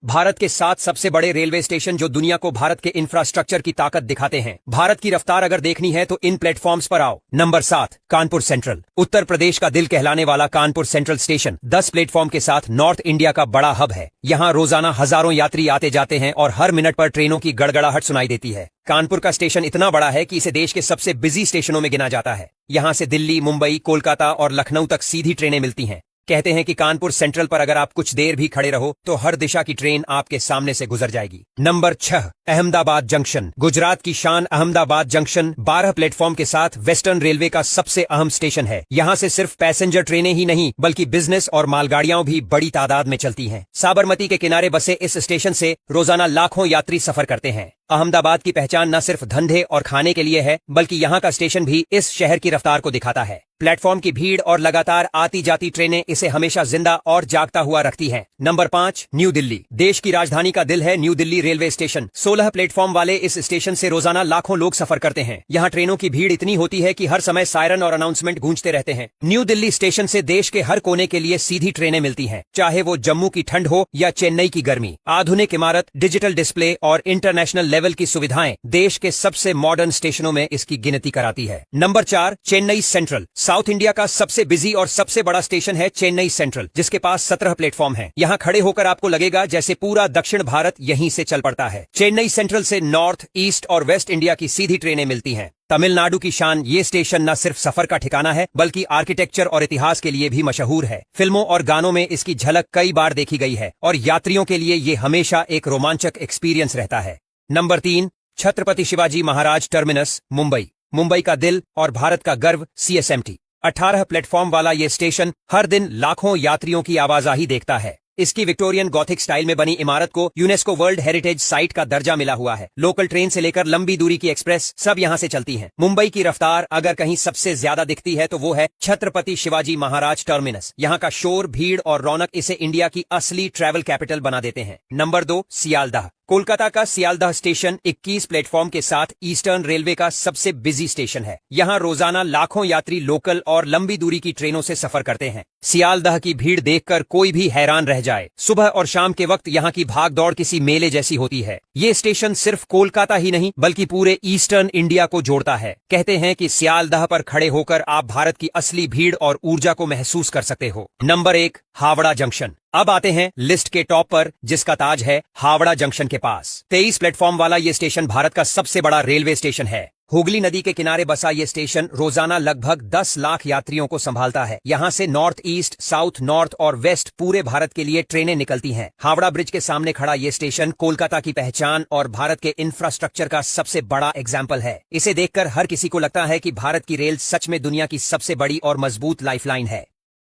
भारत के 7 सबसे बड़े रेलवे स्टेशन जो दुनिया को भारत के इंफ्रास्ट्रक्चर की ताकत दिखाते हैं। भारत की रफ्तार अगर देखनी है तो इन प्लेटफॉर्म्स पर आओ। Number 7, Kanpur central. उत्तर प्रदेश का दिल कहलाने वाला कानपुर सेंट्रल स्टेशन 10 प्लेटफॉर्म के साथ नॉर्थ इंडिया का बड़ा हब है। यहाँ रोजाना हजारों यात्री आते जाते हैं और हर मिनट पर ट्रेनों की गड़गड़ाहट सुनाई देती है। कानपुर का स्टेशन इतना बड़ा है कि इसे देश के सबसे बिजी स्टेशनों में गिना जाता है। यहाँ से दिल्ली, मुंबई, कोलकाता और लखनऊ तक सीधी ट्रेनें मिलती हैं। कहते हैं कि कानपुर सेंट्रल पर अगर आप कुछ देर भी खड़े रहो तो हर दिशा की ट्रेन आपके सामने से गुजर जाएगी। Number 6, Ahmedabad junction. गुजरात की शान अहमदाबाद जंक्शन 12 प्लेटफॉर्म के साथ वेस्टर्न रेलवे का सबसे अहम स्टेशन है। यहाँ से सिर्फ पैसेंजर ट्रेनें ही नहीं बल्कि बिजनेस और मालगाड़ियां भी बड़ी तादाद में चलती हैं। साबरमती के किनारे बसे इस स्टेशन से रोजाना लाखों यात्री सफर करते हैं। अहमदाबाद की पहचान न सिर्फ धंधे और खाने के लिए है बल्कि यहाँ का स्टेशन भी इस शहर की रफ्तार को दिखाता है। प्लेटफॉर्म की भीड़ और लगातार आती जाती ट्रेनें इसे हमेशा जिंदा और जागता हुआ रखती हैं। Number 5, new Delhi. देश की राजधानी का दिल है new Delhi railway station. 16 platform वाले इस स्टेशन से रोजाना लाखों लोग सफर करते हैं। यहाँ ट्रेनों की भीड़ इतनी होती है कि हर समय सायरन और अनाउंसमेंट गूंजते रहते हैं। न्यू दिल्ली स्टेशन से देश के हर कोने के लिए सीधी ट्रेनें मिलती हैं, चाहे वो जम्मू की ठंड हो या चेन्नई की गर्मी। आधुनिक इमारत, डिजिटल डिस्प्ले और इंटरनेशनल लेवल की सुविधाएं देश के सबसे मॉडर्न स्टेशनों में इसकी गिनती कराती है। Number 4, Chennai central. South India का सबसे बिजी और सबसे बड़ा स्टेशन है चेन्नई सेंट्रल, जिसके पास 17 प्लेटफॉर्म हैं। यहाँ खड़े होकर आपको लगेगा जैसे पूरा दक्षिण भारत यहीं से चल पड़ता है। चेन्नई सेंट्रल से नॉर्थ, ईस्ट और वेस्ट इंडिया की सीधी ट्रेनें मिलती हैं। तमिलनाडु की शान ये स्टेशन न सिर्फ सफर का ठिकाना है बल्कि आर्किटेक्चर और इतिहास के लिए भी मशहूर है। फिल्मों और गानों में इसकी झलक कई बार देखी गई है और यात्रियों के लिए ये हमेशा एक रोमांचक एक्सपीरियंस रहता है। Number 3, Chhatrapati Shivaji Maharaj terminus, Mumbai. मुंबई का दिल और भारत का गर्व CSMT। 18 प्लेटफॉर्म वाला ये स्टेशन हर दिन लाखों यात्रियों की आवाजाही देखता है। इसकी विक्टोरियन गॉथिक स्टाइल में बनी इमारत को यूनेस्को वर्ल्ड हेरिटेज साइट का दर्जा मिला हुआ है। लोकल ट्रेन से लेकर लंबी दूरी की एक्सप्रेस सब यहाँ से चलती हैं। मुंबई की रफ्तार अगर कहीं सबसे ज्यादा दिखती है तो वो है छत्रपति शिवाजी महाराज टर्मिनस। यहाँ का शोर, भीड़ और रौनक इसे इंडिया की असली ट्रैवल कैपिटल बना देते हैं। नंबर 2, सियालदाह। कोलकाता का सियालदाह स्टेशन 21 प्लेटफॉर्म के साथ ईस्टर्न रेलवे का सबसे बिजी स्टेशन है। यहाँ रोजाना लाखों यात्री लोकल और लंबी दूरी की ट्रेनों से सफर करते हैं। सियालदाह की भीड़ देखकर कोई भी हैरान रह जाए। सुबह और शाम के वक्त यहाँ की भागदौड़ किसी मेले जैसी होती है। ये स्टेशन सिर्फ कोलकाता ही नहीं बल्कि पूरे ईस्टर्न इंडिया को जोड़ता है। कहते हैं कि सियालदाह पर खड़े होकर आप भारत की असली भीड़ और ऊर्जा को महसूस कर सकते हो। Number 1, Howrah junction. अब आते हैं लिस्ट के टॉप पर, जिसका ताज है हावड़ा जंक्शन के पास। 23 प्लेटफॉर्म वाला ये स्टेशन भारत का सबसे बड़ा रेलवे स्टेशन है। हुगली नदी के किनारे बसा ये स्टेशन रोजाना लगभग 10 लाख यात्रियों को संभालता है। यहाँ से नॉर्थ ईस्ट, साउथ, नॉर्थ और वेस्ट पूरे भारत के लिए ट्रेनें निकलती हैं। हावड़ा ब्रिज के सामने खड़ा ये स्टेशन कोलकाता की पहचान और भारत के इंफ्रास्ट्रक्चर का सबसे बड़ा एग्जाम्पल है। इसे देखकर हर किसी को लगता है कि भारत की रेल सच में दुनिया की सबसे बड़ी और मजबूत लाइफलाइन है।